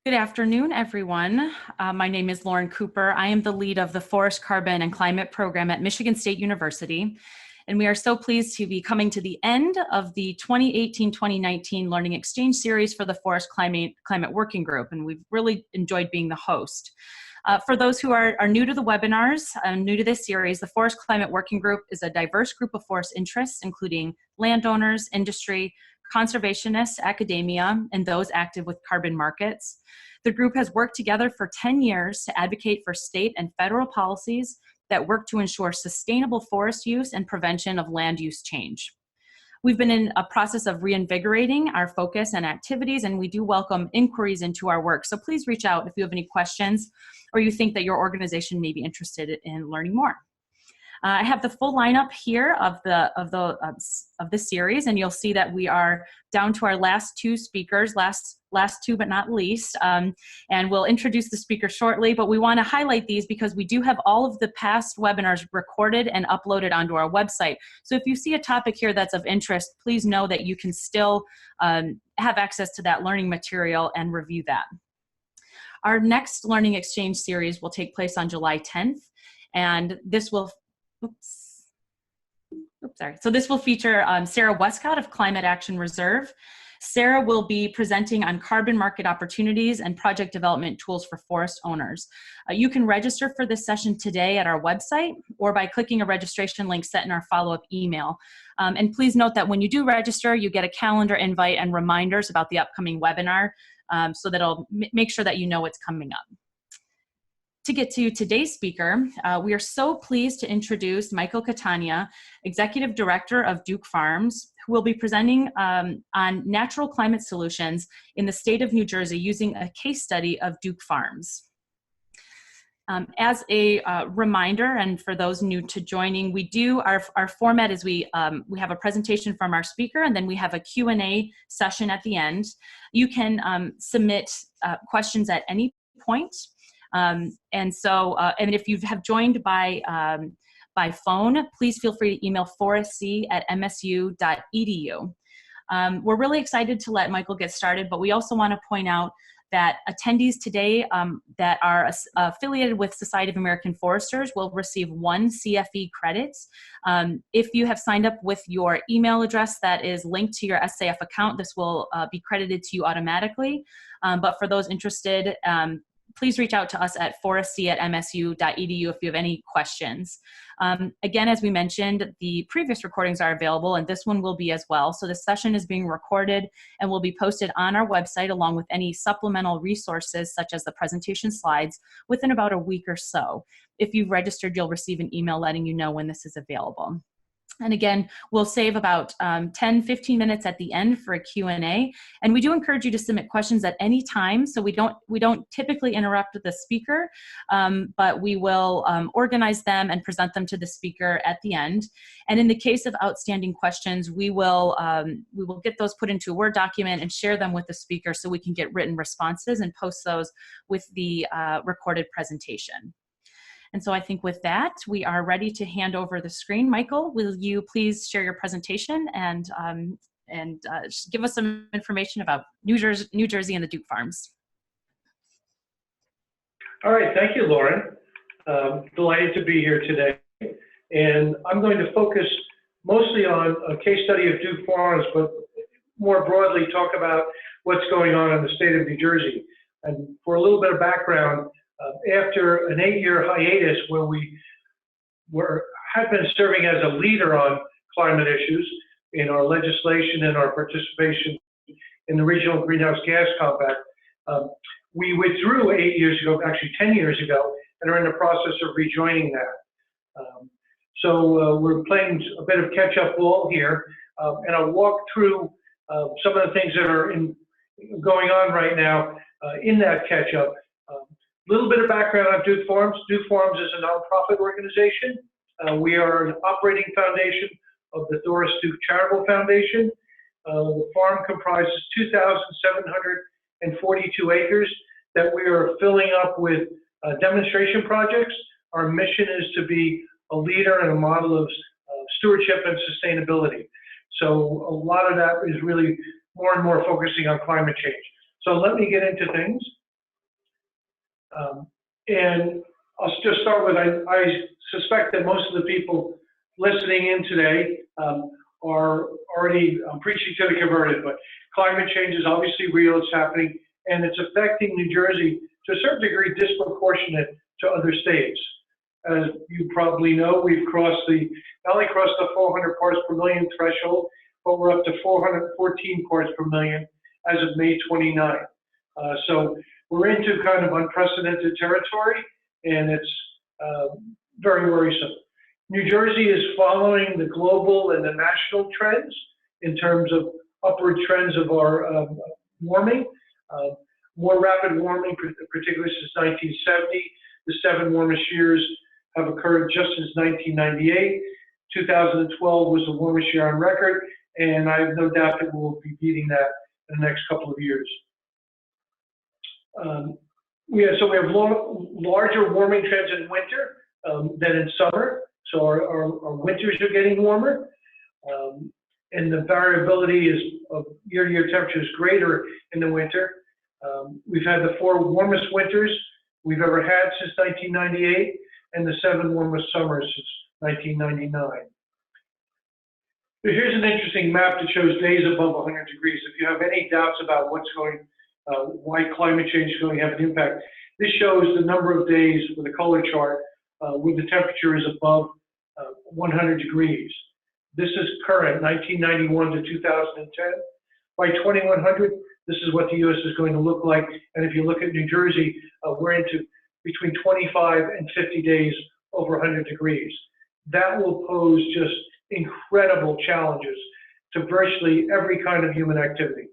Good afternoon, everyone. My name is Lauren Cooper. I am the lead of the Forest Carbon and Climate Program at Michigan State University. And we are so pleased to be coming to the end of the 2018-2019 Learning Exchange Series for the Forest Climate Working Group. And we've really enjoyed being the host. For those who are new to the webinars, new to this series, the Forest Climate Working Group is a diverse group of forest interests, including landowners, industry, conservationists, academia, and those active with carbon markets. The group has worked together for 10 years to advocate for state and federal policies that work to ensure sustainable forest use and prevention of land use change. We've been in a process of reinvigorating our focus and activities, and we do welcome inquiries into our work. So please reach out if you have any questions or you think that your organization may be interested in learning more. I have the full lineup here of the series, and you'll see that we are down to our last two speakers, last two but not least, and we'll introduce the speaker shortly, but we want to highlight these because we do have all of the past webinars recorded and uploaded onto our website. So if you see a topic here that's of interest, please know that you can still have access to that learning material and review that. Our next Learning Exchange series will take place on July 10th, and this will So this will feature Sarah Westcott of Climate Action Reserve. Sarah will be presenting on carbon market opportunities and project development tools for forest owners. You can register for this session today at our website or by clicking a registration link set in our follow-up email. And please note that when you do register, you get a calendar invite and reminders about the upcoming webinar so that it'll make sure that you know what's coming up. To get to today's speaker, we are so pleased to introduce Michael Catania, Executive Director of Duke Farms, who will be presenting on natural climate solutions in the state of New Jersey using a case study of Duke Farms. As a reminder, and for those new to joining, we do, our format is we have a presentation from our speaker, and then we have a Q&A session at the end. You can submit questions at any point. And if you have joined by phone, please feel free to email forestc@msu.edu. We're really excited to let Michael get started, but we also want to point out that attendees today that are affiliated with Society of American Foresters will receive 1 CFE credit. If you have signed up with your email address that is linked to your SAF account, this will be credited to you automatically. But for those interested, please reach out to us at forestc@msu.edu if you have any questions. Again, as we mentioned, the previous recordings are available, and this one will be as well. So the session is being recorded and will be posted on our website along with any supplemental resources such as the presentation slides within about a week or so. If you've registered, you'll receive an email letting you know when this is available. And again, we'll save about 10-15 minutes at the end for a Q&A. And we do encourage you to submit questions at any time. So we don't typically interrupt the speaker, but we will organize them and present them to the speaker at the end. And in the case of outstanding questions, we will get those put into a Word document and share them with the speaker so we can get written responses and post those with the recorded presentation. And so I think with that, we are ready to hand over the screen. Michael, will you please share your presentation and give us some information about New Jersey and the Duke Farms? All right, thank you, Lauren. Delighted to be here today. And I'm going to focus mostly on a case study of Duke Farms, but more broadly talk about what's going on in the state of New Jersey. And for a little bit of background, after an 8-year hiatus where we had been serving as a leader on climate issues in our legislation and our participation in the Regional Greenhouse Gas Compact, we withdrew 8 years ago, actually 10 years ago, and are in the process of rejoining that. So we're playing a bit of catch-up ball here, and I'll walk through some of the things that are going on right now in that catch-up. Little bit of background on Duke Farms. Duke Farms is a nonprofit organization. We are an operating foundation of the Doris Duke Charitable Foundation. The farm comprises 2,742 acres that we are filling up with demonstration projects. Our mission is to be a leader and a model of stewardship and sustainability. So a lot of that is really more and more focusing on climate change. So let me get into things. And I'll just start with, I suspect that most of the people listening in today are already preaching to the converted, but climate change is obviously real, it's happening, and it's affecting New Jersey to a certain degree disproportionate to other states. As you probably know, we've not only crossed the 400 parts per million threshold, but we're up to 414 parts per million as of May 29. So we're into kind of unprecedented territory, and it's very worrisome. New Jersey is following the global and the national trends in terms of upward trends of our warming. More rapid warming, particularly since 1970. The 7 warmest years have occurred just since 1998. 2012 was the warmest year on record, and I have no doubt that we'll be beating that in the next couple of years. So we have larger warming trends in winter than in summer. So our winters are getting warmer, and the variability of year-to-year temperature is greater in the winter. We've had the 4 warmest winters we've ever had since 1998, and the 7 warmest summers since 1999. So here's an interesting map that shows days above 100 degrees. If you have any doubts about why climate change is going to have an impact, this shows the number of days with a color chart where the temperature is above 100 degrees. This is current, 1991 to 2010. By 2100, this is what the U.S. is going to look like. And if you look at New Jersey, we're into between 25 and 50 days over 100 degrees. That will pose just incredible challenges to virtually every kind of human activity.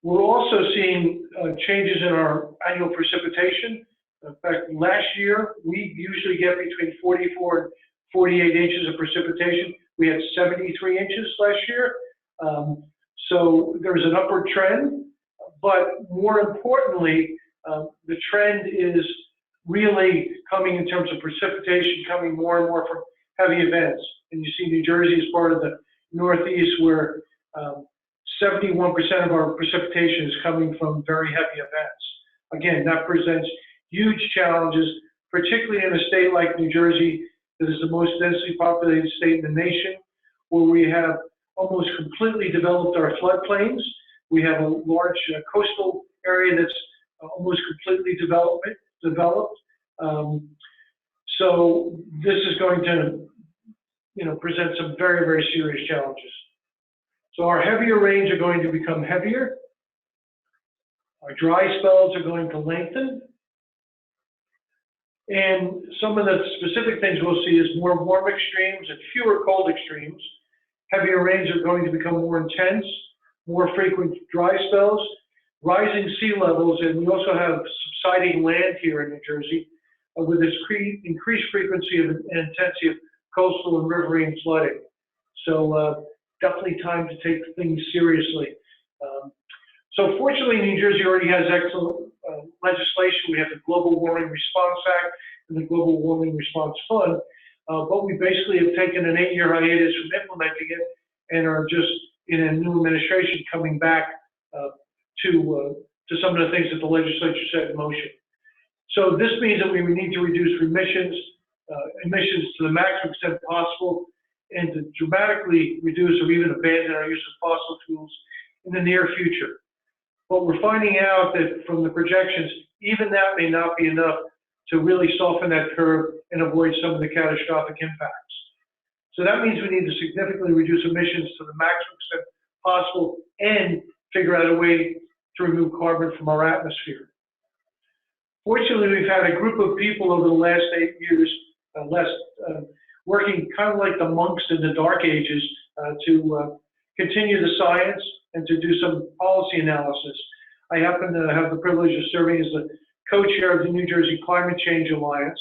We're also seeing changes in our annual precipitation. In fact, last year, we usually get between 44 and 48 inches of precipitation. We had 73 inches last year. So there's an upward trend, but more importantly, the trend is really coming in terms of precipitation, coming more and more from heavy events. And you see New Jersey is part of the Northeast where 71% of our precipitation is coming from very heavy events. Again, that presents huge challenges, particularly in a state like New Jersey, that is the most densely populated state in the nation, where we have almost completely developed our floodplains. We have a large coastal area that's almost completely developed. So this is going to, present some very, very serious challenges. So our heavier rains are going to become heavier. Our dry spells are going to lengthen. And some of the specific things we'll see is more warm extremes and fewer cold extremes. Heavier rains are going to become more intense, more frequent dry spells, rising sea levels, and we also have subsiding land here in New Jersey with this increased frequency and intensity of coastal and riverine flooding. So definitely time to take things seriously. So fortunately, New Jersey already has excellent legislation. We have the Global Warming Response Act and the Global Warming Response Fund, but we basically have taken an 8-year hiatus from implementing it and are just in a new administration coming back to some of the things that the legislature set in motion. So this means that we need to reduce emissions to the maximum extent possible and to dramatically reduce or even abandon our use of fossil fuels in the near future. But we're finding out that from the projections, even that may not be enough to really soften that curve and avoid some of the catastrophic impacts. So that means we need to significantly reduce emissions to the maximum extent possible and figure out a way to remove carbon from our atmosphere. Fortunately, we've had a group of people over the last 8 years, working kind of like the monks in the Dark Ages to continue the science and to do some policy analysis. I happen to have the privilege of serving as the co-chair of the New Jersey Climate Change Alliance.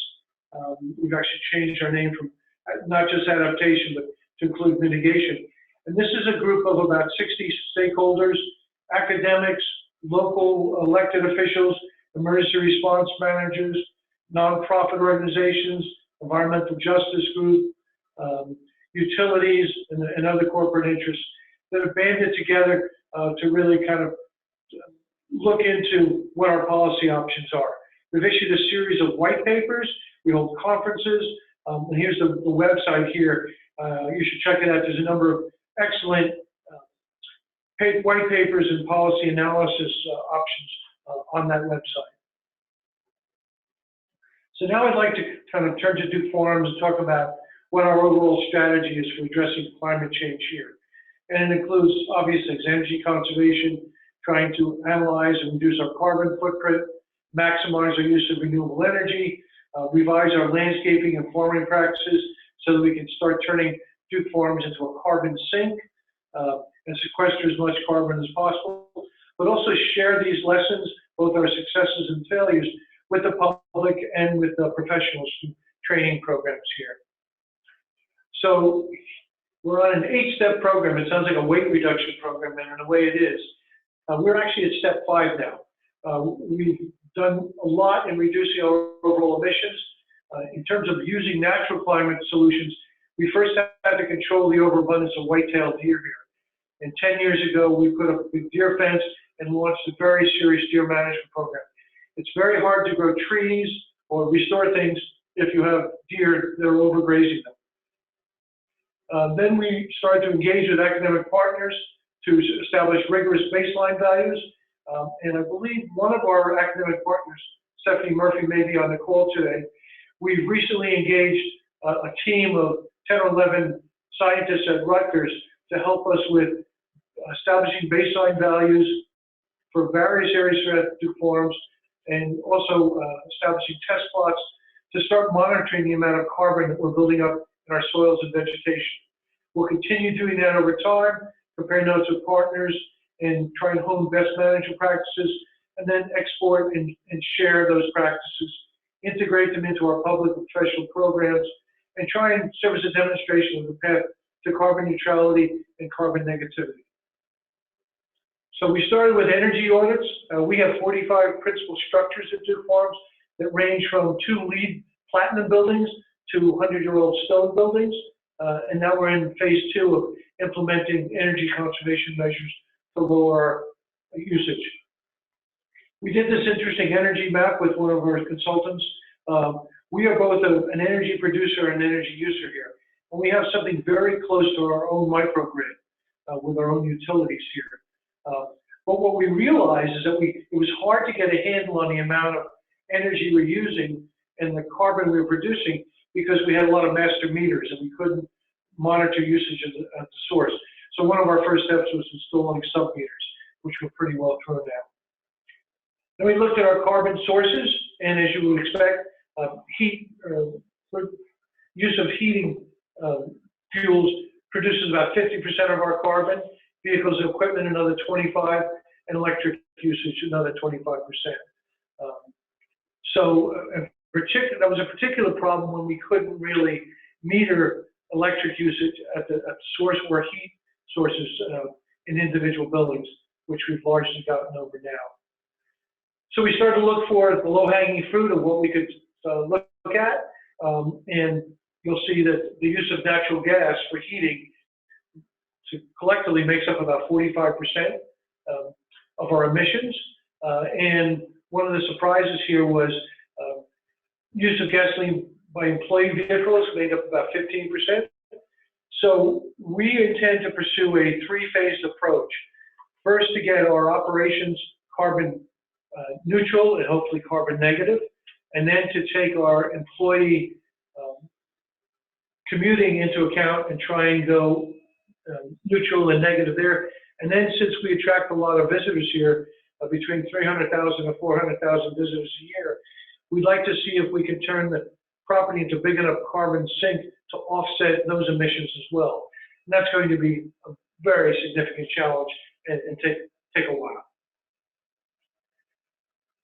We've actually changed our name from not just adaptation, but to include mitigation. And this is a group of about 60 stakeholders, academics, local elected officials, emergency response managers, nonprofit organizations, environmental justice group, utilities, and other corporate interests that have banded together to really kind of look into what our policy options are. We've issued a series of white papers. We hold conferences. And here's the website here. You should check it out. There's a number of excellent white papers and policy analysis options on that website. So now I'd like to kind of turn to Duke Farms and talk about what our overall strategy is for addressing climate change here. And it includes, obviously, energy conservation, trying to analyze and reduce our carbon footprint, maximize our use of renewable energy, revise our landscaping and farming practices so that we can start turning Duke Farms into a carbon sink and sequester as much carbon as possible, but also share these lessons, both our successes and failures, with the public and with the professionals through training programs here. So we're on an 8-step program. It sounds like a weight reduction program, and in a way it is. We're actually at step 5 now. We've done a lot in reducing our overall emissions. In terms of using natural climate solutions, we first had to control the overabundance of white-tailed deer here. And 10 years ago, we put up a big deer fence and launched a very serious deer management program. It's very hard to grow trees or restore things if you have deer that are overgrazing them. Then we started to engage with academic partners to establish rigorous baseline values. And I believe one of our academic partners, Stephanie Murphy, may be on the call today. We've recently engaged a team of 10 or 11 scientists at Rutgers to help us with establishing baseline values for various areas throughout Duke Farms, and also establishing test plots to start monitoring the amount of carbon that we're building up in our soils and vegetation. We'll continue doing that over time, compare notes with partners, and try and hone best management practices, and then export and share those practices, integrate them into our public and professional programs, and try and serve as a demonstration of the path to carbon neutrality and carbon negativity. So we started with energy audits. We have 45 principal structures at Duke Farms that range from 2 LEED platinum buildings to 100-year-old stone buildings. And now we're in phase 2 of implementing energy conservation measures to lower our usage. We did this interesting energy map with one of our consultants. We are both an energy producer and energy user here. And we have something very close to our own microgrid with our own utilities here. But what we realized is that it was hard to get a handle on the amount of energy we're using and the carbon we were producing because we had a lot of master meters and we couldn't monitor usage at the source. So one of our first steps was installing sub-meters, which were pretty well thrown out. Then we looked at our carbon sources, and as you would expect, use of heating fuels produces about 50% of our carbon, vehicles and equipment another 25%, and electric usage another 25%. So that was a particular problem when we couldn't really meter electric usage at the source or heat sources in individual buildings, which we've largely gotten over now. So we started to look for the low-hanging fruit of what we could look at, and you'll see that the use of natural gas for heating collectively makes up about 45% of our emissions. And one of the surprises here was use of gasoline by employee vehicles made up about 15%. So we intend to pursue a 3-phased approach. First, to get our operations carbon neutral and hopefully carbon negative, and then to take our employee commuting into account and try and go neutral and negative there. And then, since we attract a lot of visitors here, between 300,000 and 400,000 visitors a year, we'd like to see if we can turn the property into a big enough carbon sink to offset those emissions as well. And that's going to be a very significant challenge and take a while.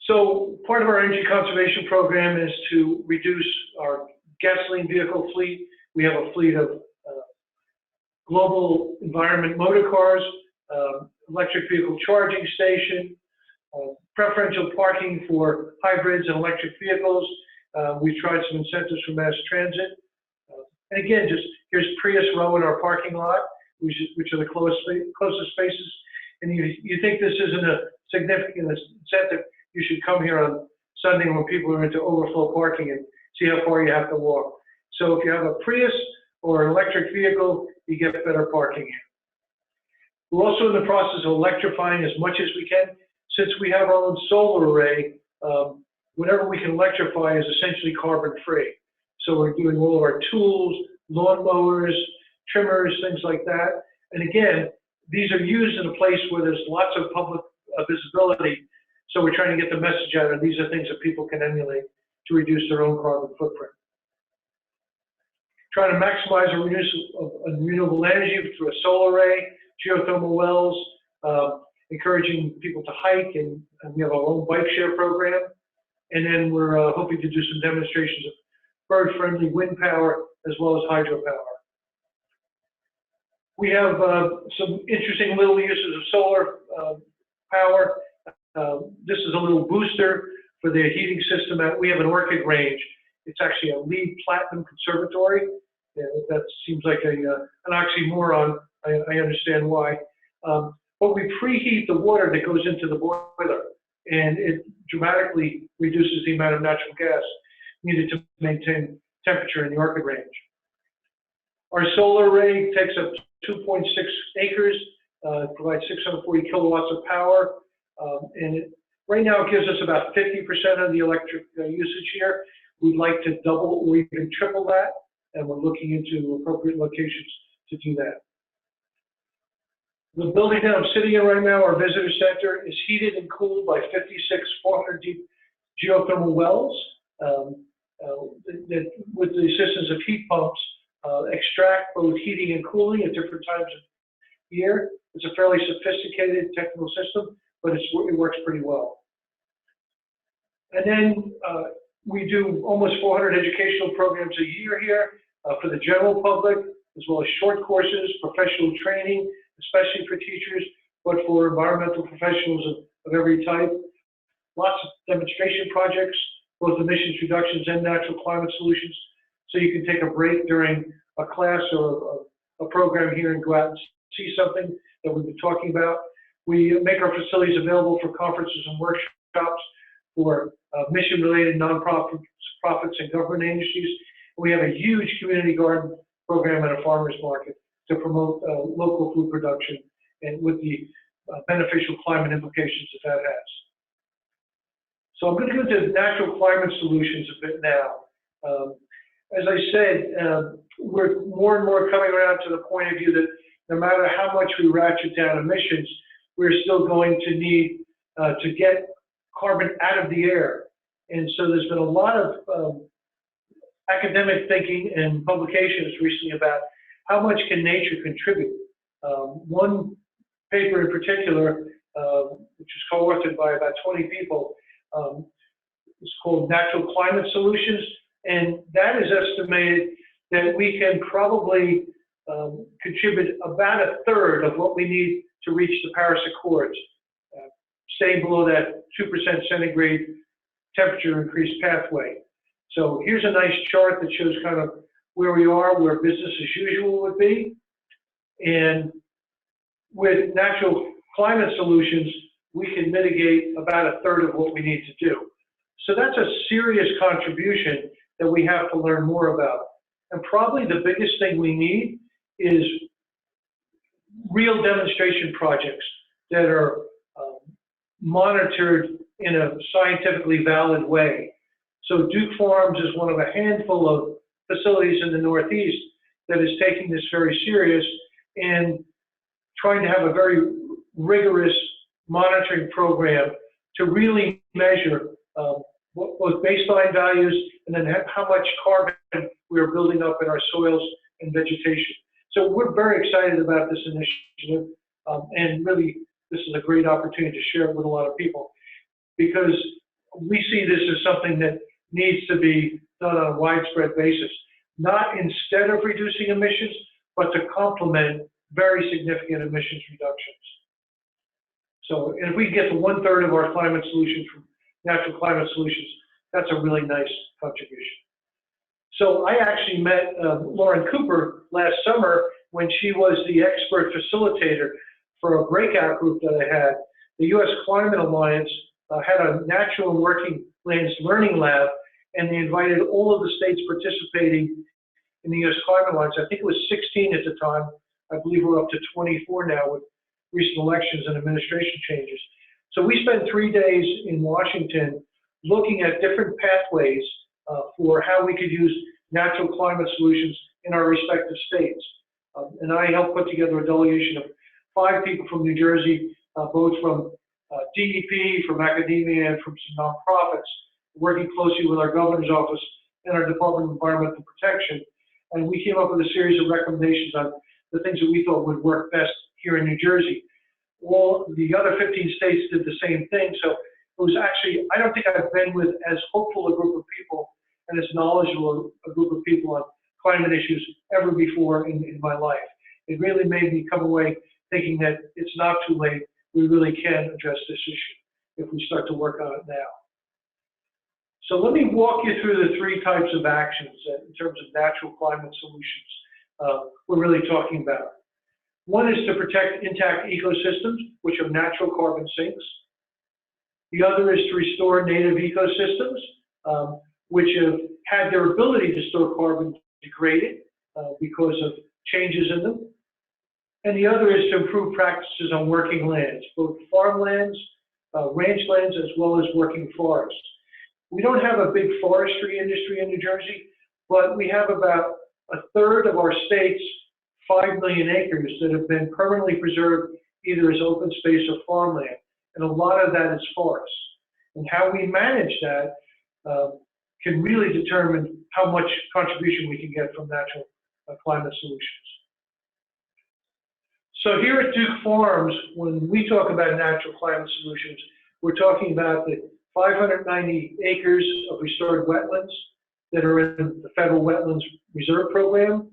So part of our energy conservation program is to reduce our gasoline vehicle fleet. We have a fleet of global environment motor cars, electric vehicle charging station, preferential parking for hybrids and electric vehicles. We've tried some incentives for mass transit. And again, here's Prius Row in our parking lot, which are the closest spaces. and you think this isn't a significant incentive, you should come here on Sunday when people are into overflow parking and see how far you have to walk. So if you have a Prius or an electric vehicle, you get better parking here. We're also in the process of electrifying as much as we can. Since we have our own solar array, whatever we can electrify is essentially carbon-free. So we're doing all of our tools, lawnmowers, trimmers, things like that. And again, these are used in a place where there's lots of public visibility. So we're trying to get the message out, and these are things that people can emulate to reduce their own carbon footprint. Trying to maximize a renewable energy through a solar array, geothermal wells, encouraging people to hike, and we have our own bike share program. And then we're hoping to do some demonstrations of bird-friendly wind power as well as hydropower. We have some interesting little uses of solar power. This is a little booster for the heating system. We have an orchid range. It's actually a LEED Platinum conservatory. That seems like an oxymoron. I understand why. But we preheat the water that goes into the boiler, and it dramatically reduces the amount of natural gas needed to maintain temperature in the orchid range. Our solar array takes up 2.6 acres, provides 640 kilowatts of power, and right now it gives us about 50% of the electric usage here. We'd like to double or even triple that, and we're looking into appropriate locations to do that. The building that I'm sitting in right now, our visitor center, is heated and cooled by 56 400 deep geothermal wells that, with the assistance of heat pumps, extract both heating and cooling at different times of year. It's a fairly sophisticated technical system, but it works pretty well. And then we do almost 400 educational programs a year here for the general public, as well as short courses, professional training, especially for teachers, but for environmental professionals of every type. Lots of demonstration projects, both emissions reductions and natural climate solutions. So you can take a break during a class or a program here and go out and see something that we've been talking about. We make our facilities available for conferences and workshops for mission-related nonprofits, profits, and government agencies. We have a huge community garden program at a farmer's market to promote local food production and with the beneficial climate implications that has. So I'm going to go into natural climate solutions a bit now. As I said, we're more and more coming around to the point of view that no matter how much we ratchet down emissions, we're still going to need to get carbon out of the air. And so there's been a lot of academic thinking and publications recently about how much can nature contribute. One paper in particular, which is co-authored by about 20 people, is called Natural Climate Solutions, and that is estimated that we can probably contribute about a third of what we need to reach the Paris Accords, staying below that 2% centigrade temperature increase pathway. So here's a nice chart that shows kind of where we are, where business as usual would be. And with natural climate solutions, we can mitigate about a third of what we need to do. So that's a serious contribution that we have to learn more about. And probably the biggest thing we need is real demonstration projects that are monitored in a scientifically valid way. So Duke Farms is one of a handful of facilities in the Northeast that is taking this very serious and trying to have a very rigorous monitoring program to really measure both baseline values and then how much carbon we are building up in our soils and vegetation. So we're very excited about this initiative, and really this is a great opportunity to share it with a lot of people, because we see this as something that needs to be done on a widespread basis, not instead of reducing emissions, but to complement very significant emissions reductions. So if we get to 1/3 of our climate solutions from natural climate solutions, that's a really nice contribution. So I actually met Lauren Cooper last summer when she was the expert facilitator for a breakout group that I had, the U.S. Climate Alliance had a natural and working lands learning lab, and they invited all of the states participating in the U.S. Climate Alliance. I think it was 16 at the time. I believe we're up to 24 now with recent elections and administration changes. So we spent 3 days in Washington looking at different pathways for how we could use natural climate solutions in our respective states. And I helped put together a delegation of 5 people from New Jersey, both from DEP, from academia, and from some nonprofits, working closely with our governor's office and our Department of Environmental Protection. And we came up with a series of recommendations on the things that we thought would work best here in New Jersey. All the other 15 states did the same thing. So it was actually, I don't think I've been with as hopeful a group of people and as knowledgeable a group of people on climate issues ever before in my life. It really made me come away thinking that it's not too late. We really can address this issue if we start to work on it now. So let me walk you through the 3 types of actions in terms of natural climate solutions we're really talking about. One is to protect intact ecosystems, which are natural carbon sinks. The other is to restore native ecosystems, which have had their ability to store carbon degraded because of changes in them. And the other is to improve practices on working lands, both farmlands, ranch lands, as well as working forests. We don't have a big forestry industry in New Jersey, but we have about 1/3 of our state's 5 million acres that have been permanently preserved either as open space or farmland, and a lot of that is forests. And how we manage that can really determine how much contribution we can get from natural climate solutions. So here at Duke Farms, when we talk about natural climate solutions, we're talking about the 590 acres of restored wetlands that are in the Federal Wetlands Reserve Program,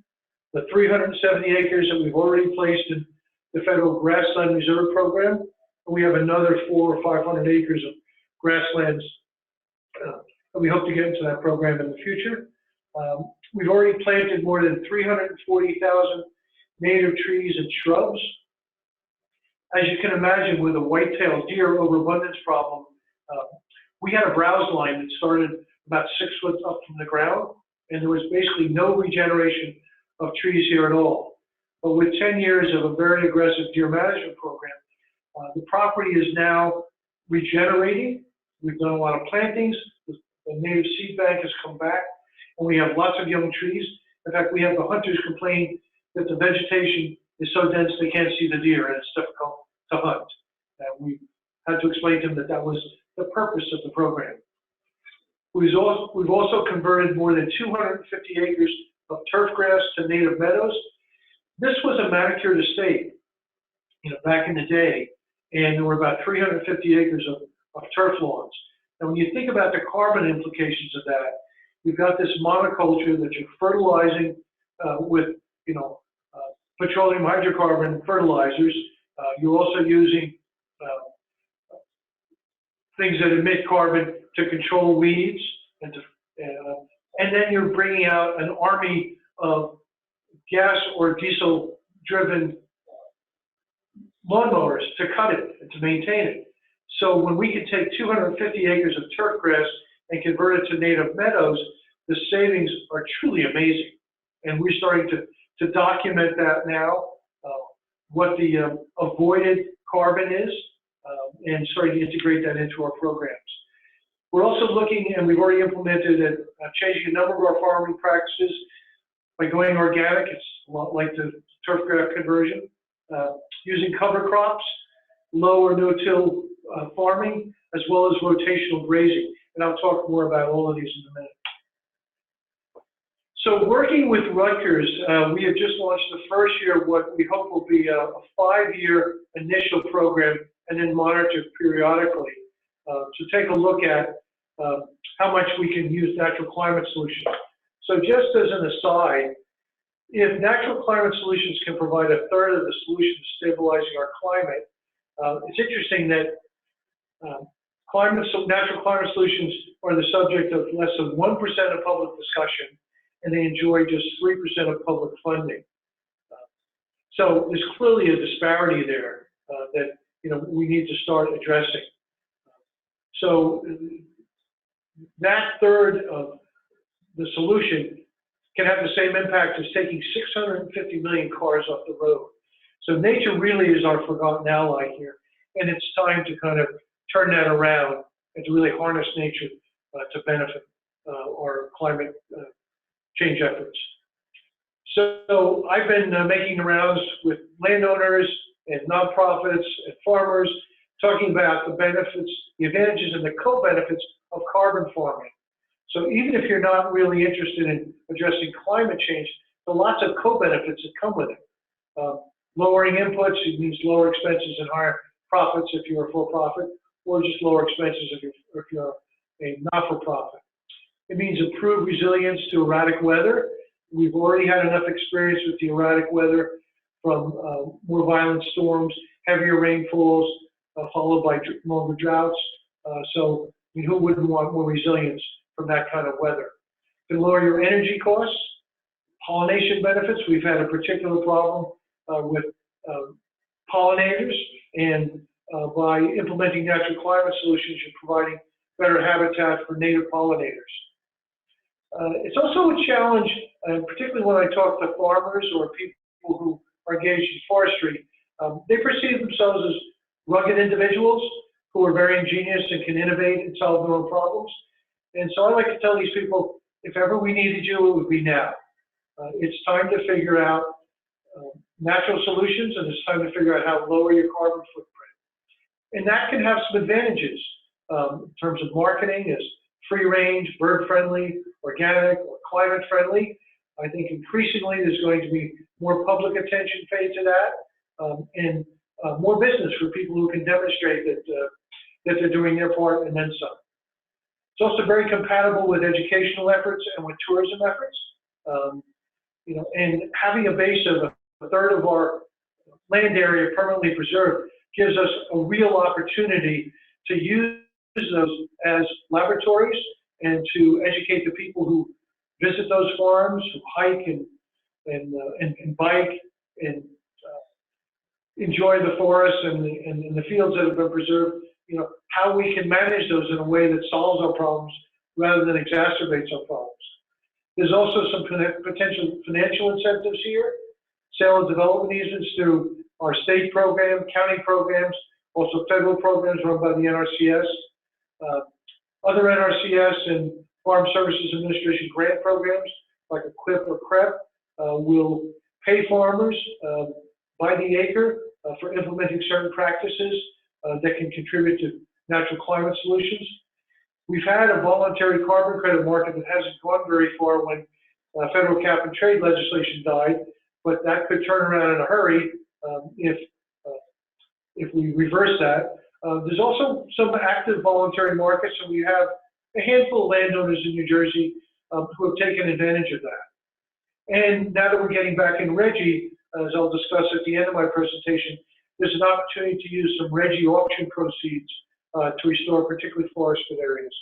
the 370 acres that we've already placed in the Federal Grassland Reserve Program, and we have another 400 or 500 acres of grasslands that we hope to get into that program in the future. We've already planted more than 340,000 native trees and shrubs. As you can imagine, with a white-tailed deer overabundance problem, we had a browse line that started about 6 foot up from the ground, and there was basically no regeneration of trees here at all. But with 10 years of a very aggressive deer management program, the property is now regenerating. We've done a lot of plantings. The native seed bank has come back, and we have lots of young trees. In fact, we have the hunters complaining that the vegetation is so dense they can't see the deer, and it's difficult to hunt. We had to explain to them that that was the purpose of the program. We've also converted more than 250 acres of turf grass to native meadows. This was a manicured estate, back in the day, and there were about 350 acres of turf lawns. And when you think about the carbon implications of that, you've got this monoculture that you're fertilizing with, petroleum hydrocarbon fertilizers. You're also using things that emit carbon to control weeds, and then you're bringing out an army of gas or diesel-driven lawnmowers to cut it and to maintain it. So when we can take 250 acres of turf grass and convert it to native meadows, the savings are truly amazing. And we're starting to document that now, what the avoided carbon is, and starting to integrate that into our programs. We're also looking, and we've already implemented it, changing a number of our farming practices by going organic. It's a lot like the turf grass conversion, using cover crops, low or no-till farming, as well as rotational grazing. And I'll talk more about all of these in a minute. So working with Rutgers, we have just launched the first year of what we hope will be a 5-year initial program and then monitored periodically to take a look at how much we can use natural climate solutions. So just as an aside, if natural climate solutions can provide 1/3 of the solution to stabilizing our climate, it's interesting that natural climate solutions are the subject of less than 1% of public discussion, and they enjoy just 3% of public funding. So there's clearly a disparity there. that we need to start addressing. So that third of the solution can have the same impact as taking 650 million cars off the road. So nature really is our forgotten ally here, and it's time to kind of turn that around and to really harness nature to benefit our climate change efforts. So I've been making the rounds with landowners and nonprofits and farmers, talking about the benefits, the advantages and the co-benefits of carbon farming. So even if you're not really interested in addressing climate change, there are lots of co-benefits that come with it. Lowering inputs, it means lower expenses and higher profits if you're a for-profit, or just lower expenses if you're a not-for-profit. It means improved resilience to erratic weather. We've already had enough experience with the erratic weather from more violent storms, heavier rainfalls, followed by longer droughts. So who wouldn't want more resilience from that kind of weather? It can lower your energy costs, pollination benefits. We've had a particular problem with pollinators, and by implementing natural climate solutions, you're providing better habitat for native pollinators. It's also a challenge, particularly when I talk to farmers or people who are engaged in forestry. They perceive themselves as rugged individuals who are very ingenious and can innovate and solve their own problems. And so I like to tell these people, if ever we needed you, it would be now. It's time to figure out natural solutions, and it's time to figure out how to lower your carbon footprint. And that can have some advantages in terms of marketing as free range, bird friendly, organic, or climate friendly. I think increasingly there's going to be more public attention paid to that, and more business for people who can demonstrate that they're doing their part and then some. It's also very compatible with educational efforts and with tourism efforts. And having a base of a third of our land area permanently preserved gives us a real opportunity to use those as laboratories and to educate the people who visit those farms, who hike and bike and enjoy the forests and the fields that have been preserved, how we can manage those in a way that solves our problems rather than exacerbates our problems. There's also some potential financial incentives here, sale and development easements through our state program, county programs, also federal programs run by the NRCS. Other NRCS and Farm Services Administration grant programs like EQIP or CREP will pay farmers by the acre for implementing certain practices that can contribute to natural climate solutions. We've had a voluntary carbon credit market that hasn't gone very far when federal cap and trade legislation died, but that could turn around in a hurry if we reverse that. There's also some active voluntary markets, and we have a handful of landowners in New Jersey who have taken advantage of that. And now that we're getting back in RGGI, as I'll discuss at the end of my presentation, there's an opportunity to use some RGGI auction proceeds to restore particularly forested areas.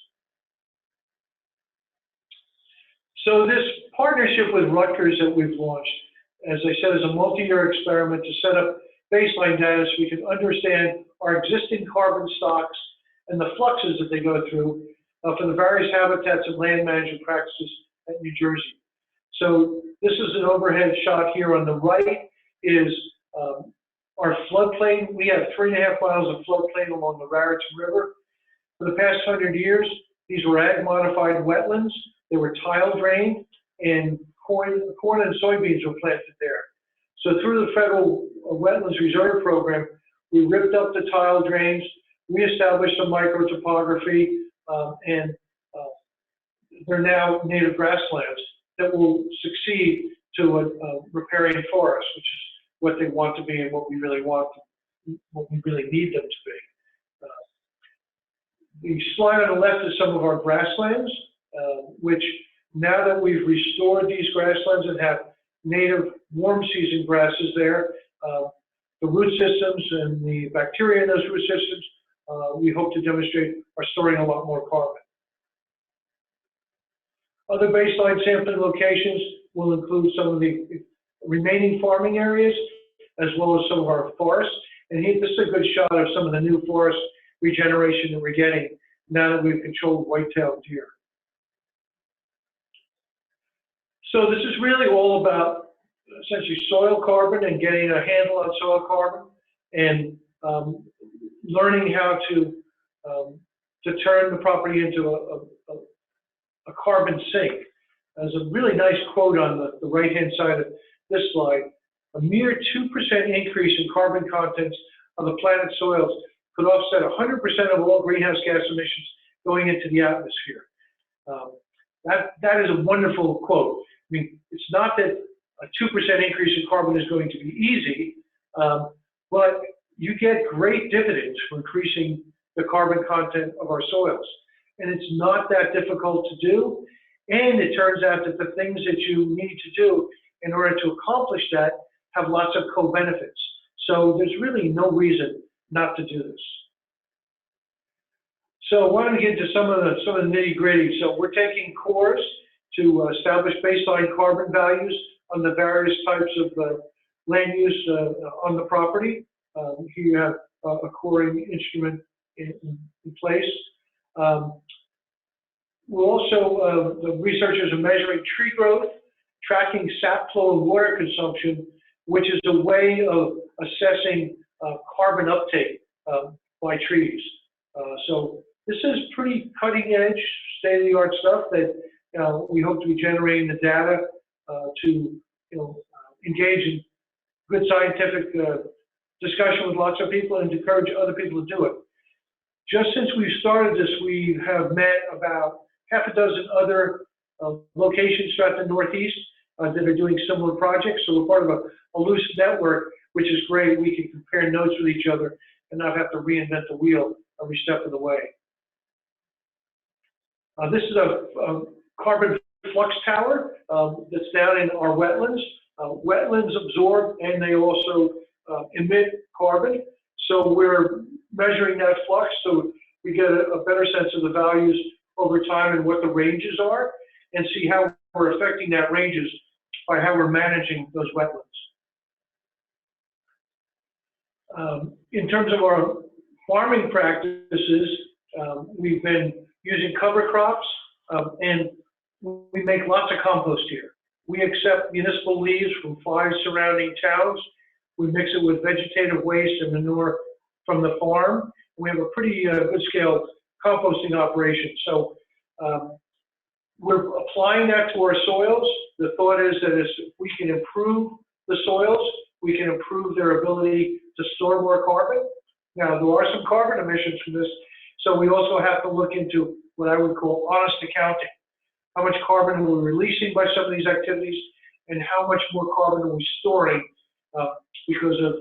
So this partnership with Rutgers that we've launched, as I said, is a multi-year experiment to set up baseline data so we can understand our existing carbon stocks and the fluxes that they go through for the various habitats and land management practices at New Jersey. So this is an overhead shot here. On the right is our floodplain. We have 3.5 miles of floodplain along the Raritan River. For the past 100 years, these were ag-modified wetlands. They were tile drained, and corn and soybeans were planted there. So through the Federal Wetlands Reserve Program, we ripped up the tile drains, we established some microtopography, and they're now native grasslands that will succeed to riparian forest, which is what they want to be and what we really want, what we really need them to be. The slide on the left is some of our grasslands, which now that we've restored these grasslands and have native warm season grasses there, the root systems and the bacteria in those root systems, we hope to demonstrate are storing a lot more carbon. Other baseline sampling locations will include some of the remaining farming areas, as well as some of our forests. And this is a good shot of some of the new forest regeneration that we're getting now that we've controlled white-tailed deer. So this is really all about essentially soil carbon and getting a handle on soil carbon and learning how to turn the property into a carbon sink. There's a really nice quote on the right-hand side of this slide. A mere 2% increase in carbon contents of the planet's soils could offset 100% of all greenhouse gas emissions going into the atmosphere. That is a wonderful quote. I mean, it's not that a 2% increase in carbon is going to be easy, but you get great dividends for increasing the carbon content of our soils. And it's not that difficult to do. And it turns out that the things that you need to do in order to accomplish that have lots of co-benefits. So there's really no reason not to do this. So I want to get into some of the nitty-gritty. So we're taking cores to establish baseline carbon values on the various types of land use on the property. Here you have a coring instrument in place. We'll also, the researchers are measuring tree growth, tracking sap flow and water consumption, which is a way of assessing carbon uptake by trees. So this is pretty cutting edge, state-of-the-art stuff that we hope to be generating the data to engage in good scientific discussion with lots of people and encourage other people to do it. Just since we've started this, we have met about half a dozen other locations throughout the Northeast that are doing similar projects. So we're part of a loose network, which is great. We can compare notes with each other and not have to reinvent the wheel every step of the way. This is a carbon flux tower that's down in our wetlands. Wetlands absorb and they also emit carbon. So we're measuring that flux so we get a better sense of the values over time and what the ranges are, and see how we're affecting that ranges by how we're managing those wetlands. In terms of our farming practices, we've been using cover crops, and we make lots of compost here. We accept municipal leaves from 5 surrounding towns. We mix it with vegetative waste and manure from the farm. We have a pretty good scale composting operation. So we're applying that to our soils. The thought is that if we can improve the soils, we can improve their ability to store more carbon. Now, there are some carbon emissions from this, so we also have to look into what I would call honest accounting. How much carbon are we releasing by some of these activities, and how much more carbon are we storing because of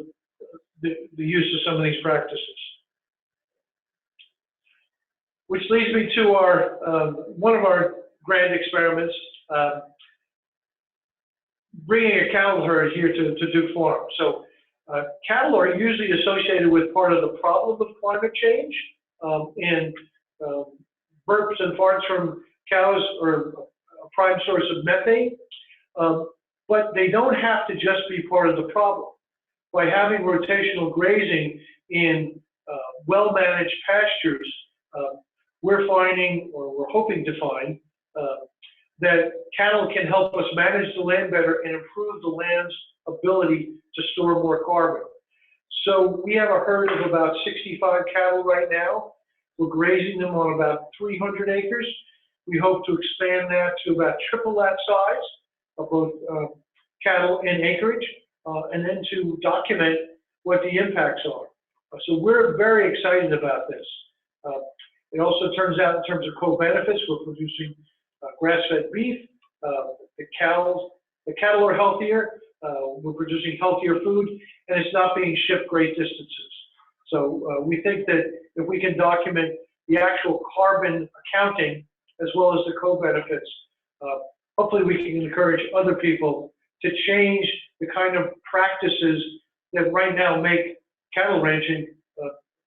the use of some of these practices. Which leads me to our one of our grand experiments, bringing a cattle herd here to Duke Farm. So cattle are usually associated with part of the problem of climate change, and burps and farts from cows are a prime source of methane, but they don't have to just be part of the problem. By having rotational grazing in well-managed pastures, we're finding, or we're hoping to find, that cattle can help us manage the land better and improve the land's ability to store more carbon. So we have a herd of about 65 cattle right now. We're grazing them on about 300 acres. We hope to expand that to about triple that size of both cattle and acreage, and then to document what the impacts are. So we're very excited about this. It also turns out in terms of co-benefits, we're producing grass-fed beef. The cattle are healthier. We're producing healthier food, and it's not being shipped great distances. So we think that if we can document the actual carbon accounting as well as the co-benefits, hopefully we can encourage other people to change the kind of practices that right now make cattle ranching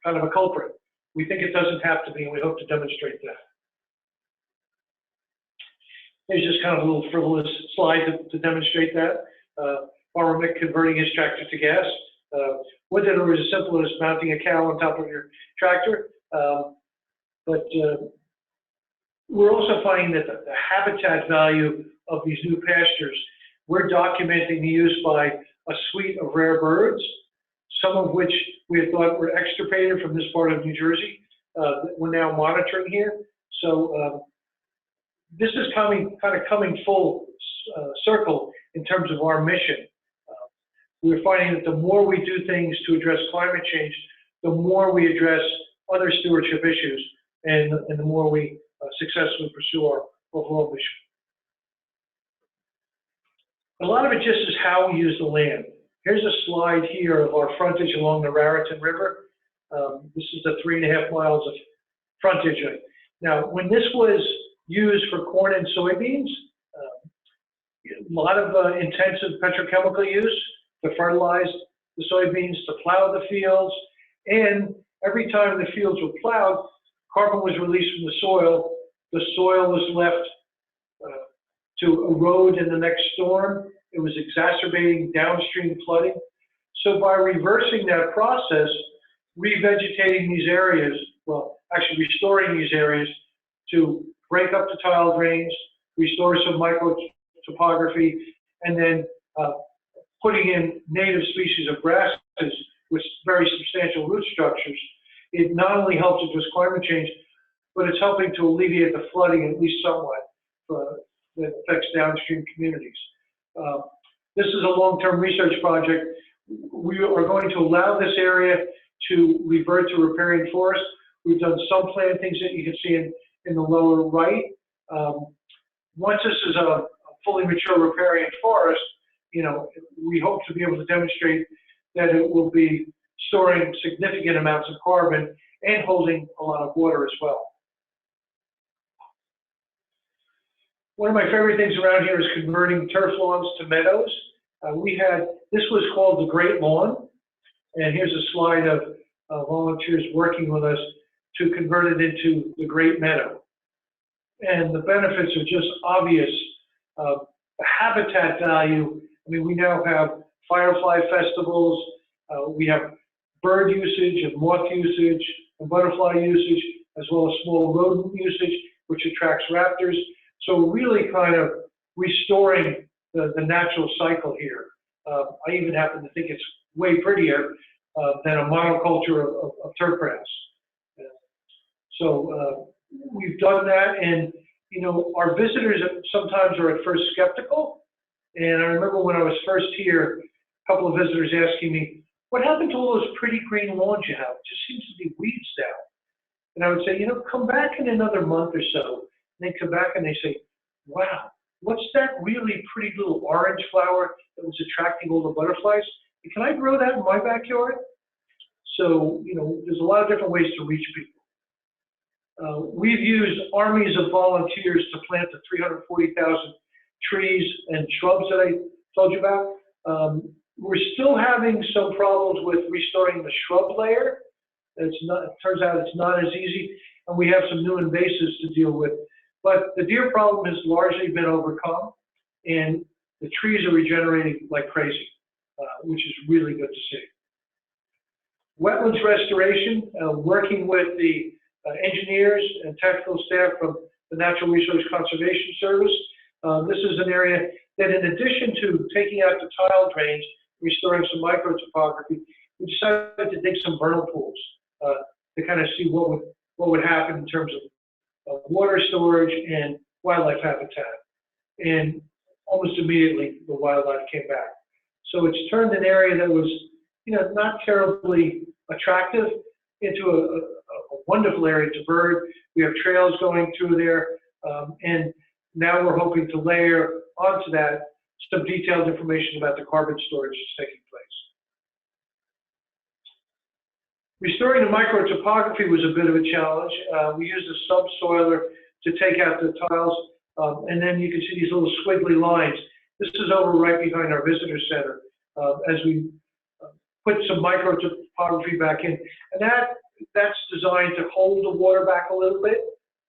kind of a culprit. We think it doesn't have to be, and we hope to demonstrate that. Here's just kind of a little frivolous slide to demonstrate that. Farmer Mick converting his tractor to gas. Would that it was as simple as mounting a cow on top of your tractor. But we're also finding that the habitat value of these new pastures, we're documenting the use by a suite of rare birds, some of which we had thought were extirpated from this part of New Jersey, that we're now monitoring here. So this is coming full circle in terms of our mission. We're finding that the more we do things to address climate change, the more we address other stewardship issues, and the more we successfully pursue our overall mission. A lot of it just is how we use the land. Here's a slide here of our frontage along the Raritan River. This is the 3.5 miles of frontage. Now, when this was used for corn and soybeans, a lot of intensive petrochemical use to fertilize the soybeans, to plow the fields, and every time the fields were plowed, carbon was released from the soil. The soil was left to erode in the next storm. It was exacerbating downstream flooding. So by reversing that process, revegetating these areas, well, actually restoring these areas to break up the tile drains, restore some microtopography, and then putting in native species of grasses with very substantial root structures, it not only helps address climate change, but it's helping to alleviate the flooding at least somewhat that affects downstream communities. This is a long-term research project. We are going to allow this area to revert to riparian forest. We've done some plantings that you can see in the lower right. Once this is a fully mature riparian forest, we hope to be able to demonstrate that it will be storing significant amounts of carbon and holding a lot of water as well. One of my favorite things around here is converting turf lawns to meadows. This was called the Great Lawn, and here's a slide of volunteers working with us to convert it into the Great Meadow. And the benefits are just obvious. The habitat value, we now have firefly festivals, we have bird usage and moth usage and butterfly usage, as well as small rodent usage, which attracts raptors. So really kind of restoring the natural cycle here. I even happen to think it's way prettier than a monoculture of turf grass. So we've done that, and our visitors sometimes are at first skeptical. And I remember when I was first here, a couple of visitors asking me, "What happened to all those pretty green lawns you have? It just seems to be weeds down." And I would say, come back in another month or so. And they come back and they say, "Wow, what's that really pretty little orange flower that was attracting all the butterflies? Can I grow that in my backyard?" So, there's a lot of different ways to reach people. We've used armies of volunteers to plant the 340,000 trees and shrubs that I told you about. We're still having some problems with restoring the shrub layer. It turns out it's not as easy, and we have some new invasives to deal with. But the deer problem has largely been overcome, and the trees are regenerating like crazy, which is really good to see. Wetlands restoration, working with the engineers and technical staff from the Natural Resource Conservation Service. This is an area that, in addition to taking out the tile drains, restoring some microtopography, we decided to dig some vernal pools to kind of see what would happen in terms of water storage and wildlife habitat. And almost immediately, the wildlife came back. So it's turned an area that was, not terribly attractive into a wonderful area to bird. We have trails going through there, and now we're hoping to layer onto that some detailed information about the carbon storage that's taking place. Restoring the microtopography was a bit of a challenge. We used a subsoiler to take out the tiles, and then you can see these little squiggly lines. This is over right behind our visitor center as we put some microtopography back in. And that's designed to hold the water back a little bit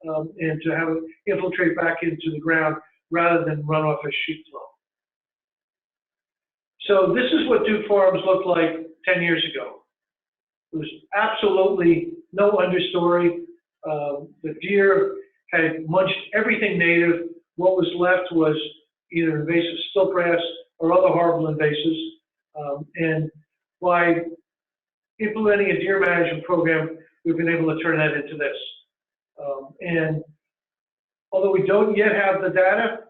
and to have it infiltrate back into the ground rather than run off a sheet flow. So this is what Duke Farms looked like 10 years ago. There was absolutely no understory. The deer had munched everything native. What was left was either invasive stiltgrass or other horrible invasives. And by implementing a deer management program, we've been able to turn that into this. And although we don't yet have the data,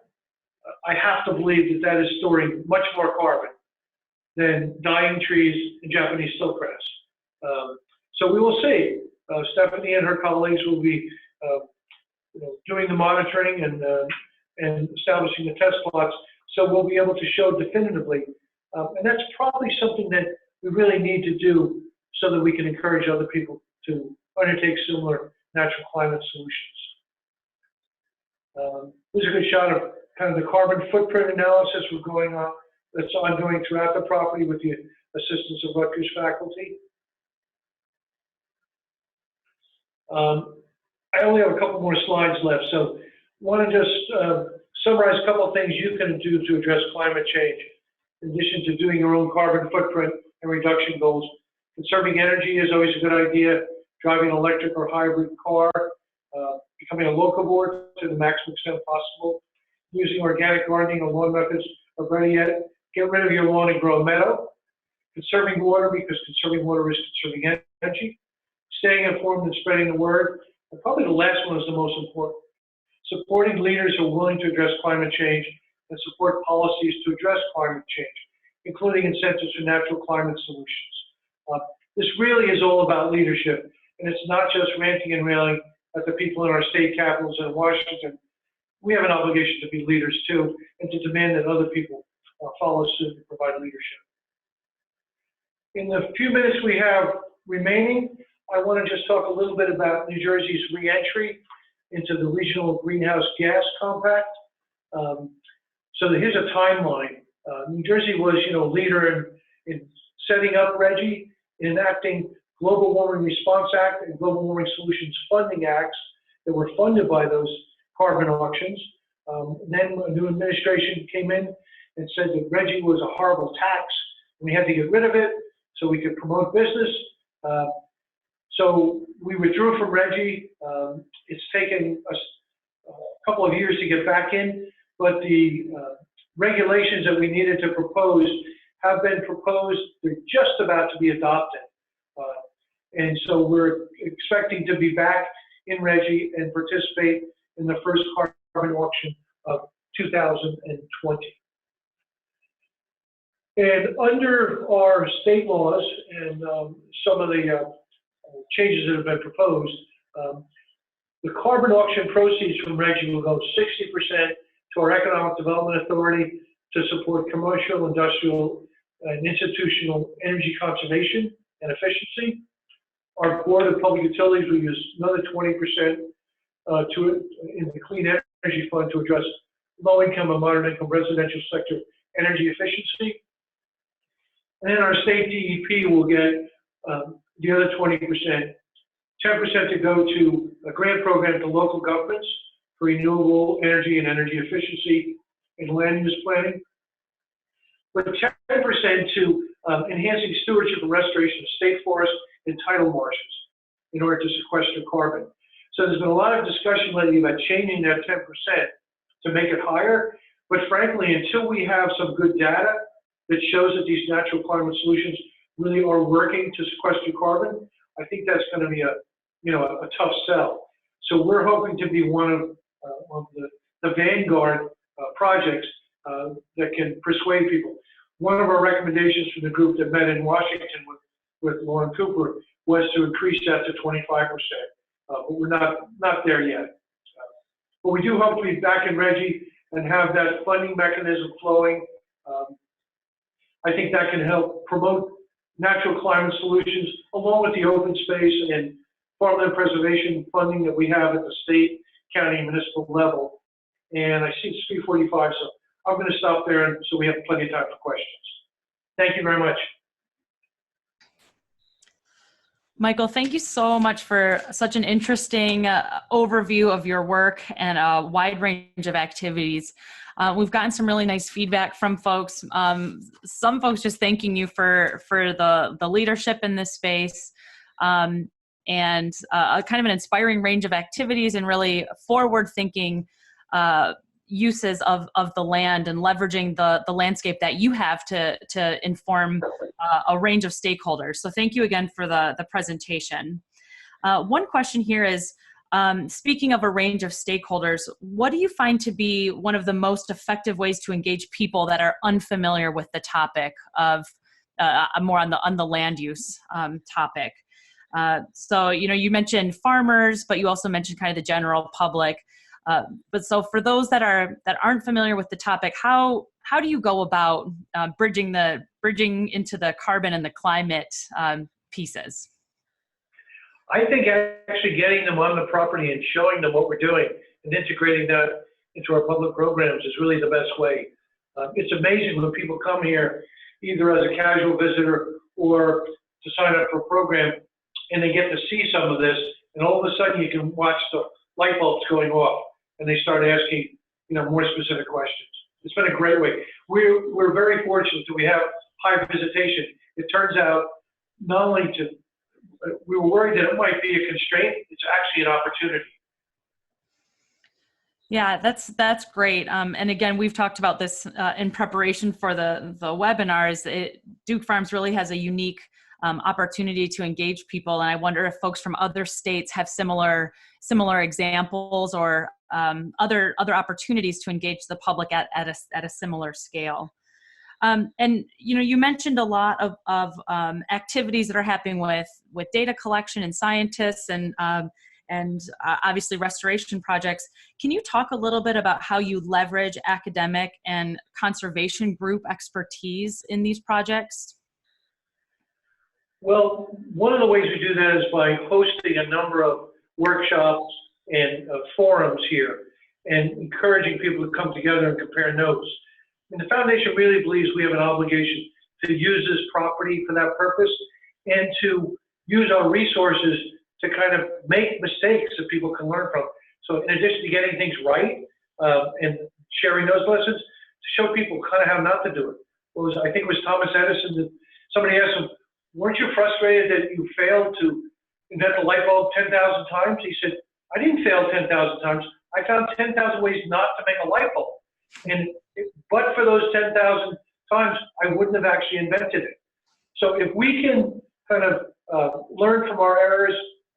I have to believe that that is storing much more carbon than dying trees and Japanese stiltgrass. So we will see. Stephanie and her colleagues will be doing the monitoring and establishing the test plots, so we'll be able to show definitively. And that's probably something that we really need to do so that we can encourage other people to undertake similar natural climate solutions. Here's a good shot of kind of the carbon footprint analysis that's ongoing throughout the property with the assistance of Rutgers faculty. I only have a couple more slides left, so I want to just summarize a couple of things you can do to address climate change. In addition to doing your own carbon footprint and reduction goals, conserving energy is always a good idea. Driving an electric or hybrid car, becoming a locavore to the maximum extent possible, using organic gardening or lawn methods, or better yet, get rid of your lawn and grow a meadow. Conserving water, because conserving water is conserving energy. Staying informed and spreading the word. And probably the last one is the most important. Supporting leaders who are willing to address climate change and support policies to address climate change, including incentives for natural climate solutions. This really is all about leadership, and it's not just ranting and railing at the people in our state capitals in Washington. We have an obligation to be leaders too, and to demand that other people follow suit and provide leadership. In the few minutes we have remaining, I want to just talk a little bit about New Jersey's re-entry into the Regional Greenhouse Gas Compact. So here's a timeline. New Jersey was, a leader in setting up RGGI, enacting Global Warming Response Act and Global Warming Solutions Funding Acts that were funded by those carbon auctions. Then a new administration came in and said that RGGI was a horrible tax and we had to get rid of it so we could promote business. So we withdrew from RGGI. It's taken us a couple of years to get back in, but the regulations that we needed to propose have been proposed. They're just about to be adopted. And so we're expecting to be back in RGGI and participate in the first carbon auction of 2020. And under our state laws and some of the changes that have been proposed, the carbon auction proceeds from RGGI will go 60% to our Economic Development Authority to support commercial, industrial, and institutional energy conservation and efficiency. Our Board of Public Utilities will use another 20% in the Clean Energy Fund to address low-income and moderate-income residential sector energy efficiency. And then our state DEP will get the other 20%, 10% to go to a grant program to local governments for renewable energy and energy efficiency and land use planning, but 10% to enhancing stewardship and restoration of state forests and tidal marshes in order to sequester carbon. So there's been a lot of discussion lately about changing that 10% to make it higher, but frankly, until we have some good data that shows that these natural climate solutions really are working to sequester carbon, I think that's going to be a tough sell. So we're hoping to be one of the vanguard projects that can persuade people. One of our recommendations from the group that met in Washington with Lauren Cooper was to increase that to 25%, but we're not there yet. But we do hope to be back in RGGI and have that funding mechanism flowing. I think that can help promote natural climate solutions along with the open space and farmland preservation funding that we have at the state, county, and municipal level. And I see it's 3:45, so I'm going to stop there and so we have plenty of time for questions. Thank you very much. Michael, thank you so much for such an interesting overview of your work and a wide range of activities. We've gotten some really nice feedback from folks. Some folks just thanking you for the leadership in this space, and a kind of an inspiring range of activities and really forward-thinking uses of the land and leveraging the landscape that you have to inform a range of stakeholders. So thank you again for the presentation. One question here is, speaking of a range of stakeholders, what do you find to be one of the most effective ways to engage people that are unfamiliar with the topic of more on the land use topic? So, you mentioned farmers, but you also mentioned kind of the general public. But so for those that aren't familiar with the topic, how do you go about bridging into the carbon and the climate pieces? I think actually getting them on the property and showing them what we're doing and integrating that into our public programs is really the best way. It's amazing when people come here, either as a casual visitor or to sign up for a program, and they get to see some of this, and all of a sudden you can watch the light bulbs going off, and they start asking, more specific questions. It's been a great way. We're very fortunate that we have high visitation. It turns out not only we were worried that it might be a constraint, it's actually an opportunity. Yeah, that's great. And again, we've talked about this in preparation for the webinars. Duke Farms really has a unique opportunity to engage people, and I wonder if folks from other states have similar examples or other opportunities to engage the public at a similar scale. And you mentioned a lot of activities that are happening with data collection and scientists and obviously restoration projects. Can you talk a little bit about how you leverage academic and conservation group expertise in these projects? Well, one of the ways we do that is by hosting a number of workshops and forums here and encouraging people to come together and compare notes. And the foundation really believes we have an obligation to use this property for that purpose and to use our resources to kind of make mistakes that people can learn from. So in addition to getting things right and sharing those lessons, to show people kind of how not to do it. I think it was Thomas Edison that somebody asked him, weren't you frustrated that you failed to invent the light bulb 10,000 times? He said, I didn't fail 10,000 times. I found 10,000 ways not to make a light bulb. And but for those 10,000 times, I wouldn't have actually invented it. So if we can kind of learn from our errors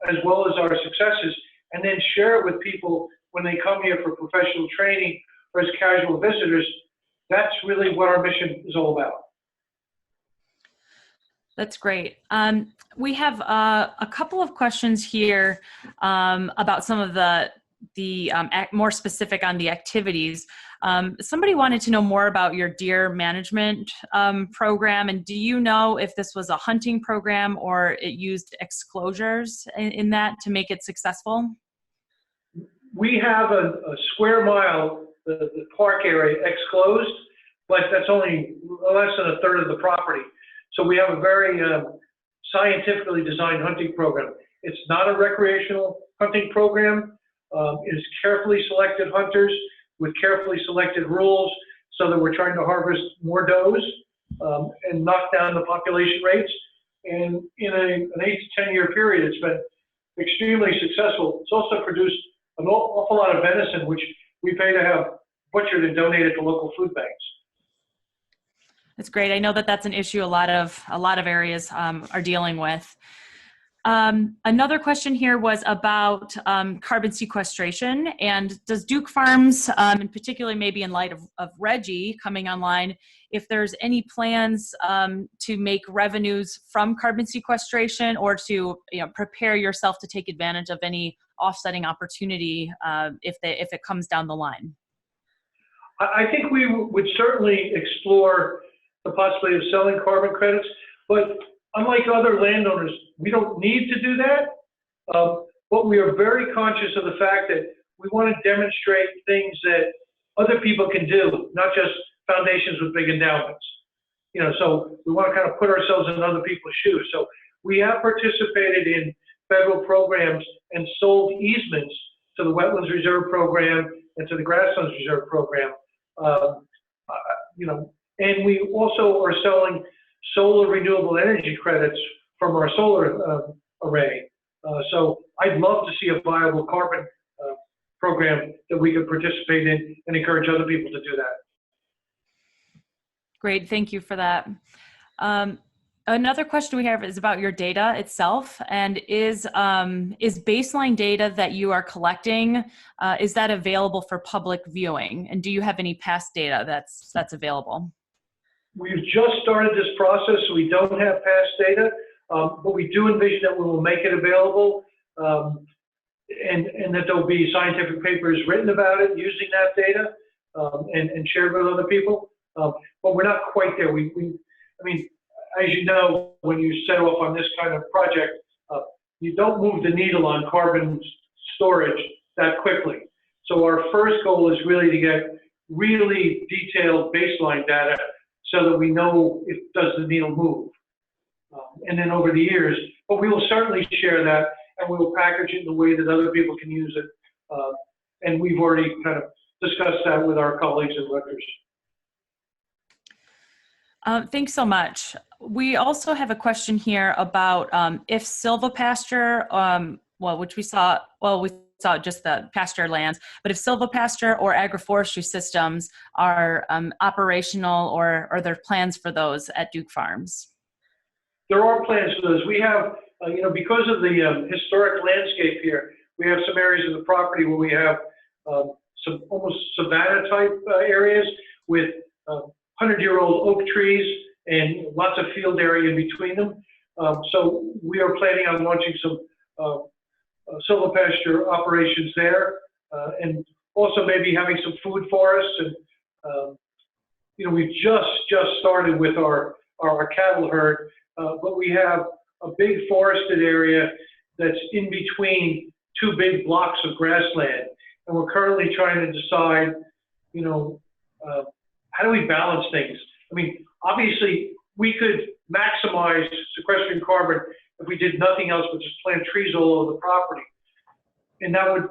as well as our successes, and then share it with people when they come here for professional training or as casual visitors, that's really what our mission is all about. That's great. We have a couple of questions here about some of the more specific on the activities. Somebody wanted to know more about your deer management program, and do you know if this was a hunting program or it used exclosures in that to make it successful? We have a square mile, the park area exclosed, but that's only less than a third of the property. So we have a very scientifically designed hunting program. It's not a recreational hunting program. It is carefully selected hunters with carefully selected rules so that we're trying to harvest more does and knock down the population rates. And in an 8 to 10 year period, it's been extremely successful. It's also produced an awful lot of venison, which we pay to have butchered and donated to local food banks. That's great. I know that that's an issue a lot of areas are dealing with. Another question here was about carbon sequestration, and does Duke Farms, and particularly maybe in light of RGGI coming online, if there's any plans to make revenues from carbon sequestration or to prepare yourself to take advantage of any offsetting opportunity if it comes down the line? I think we would certainly explore the possibility of selling carbon credits, but unlike other landowners, we don't need to do that. But we are very conscious of the fact that we want to demonstrate things that other people can do, not just foundations with big endowments. So we want to kind of put ourselves in other people's shoes. So we have participated in federal programs and sold easements to the Wetlands Reserve Program and to the Grasslands Reserve Program. You know, and we also are selling solar renewable energy credits from our solar array. So I'd love to see a viable carbon program that we could participate in and encourage other people to do that. Great, thank you for that. Another question we have is about your data itself, and is baseline data that you are collecting, is that available for public viewing? And do you have any past data that's available? We've just started this process, so we don't have past data, but we do envision that we will make it available, and that there'll be scientific papers written about it using that data and shared with other people. But we're not quite there. I mean, as you know, when you set off on this kind of project, you don't move the needle on carbon storage that quickly. So our first goal is really to get really detailed baseline data so that we know if does the needle move. And then over the years, but we will certainly share that, and we will package it in a way that other people can use it. And we've already kind of discussed that with our colleagues and Rutgers. Thanks so much. We also have a question here about if silvopasture, which we saw just the pasture lands, but if silvopasture or agroforestry systems are operational, or are there plans for those at Duke Farms? There are plans for those. We have, you know, because of the historic landscape here, we have some areas of the property where we have some almost savanna type areas with 100-year-old oak trees and lots of field area in between them. So we are planning on launching some silvopasture operations there, and also maybe having some food forests. And you know, we've just started with our cattle herd, but we have a big forested area that's in between two big blocks of grassland, and we're currently trying to decide, you know, how do we balance things? I mean, obviously, we could maximize sequestering carbon if we did nothing else but just plant trees all over the property. And that would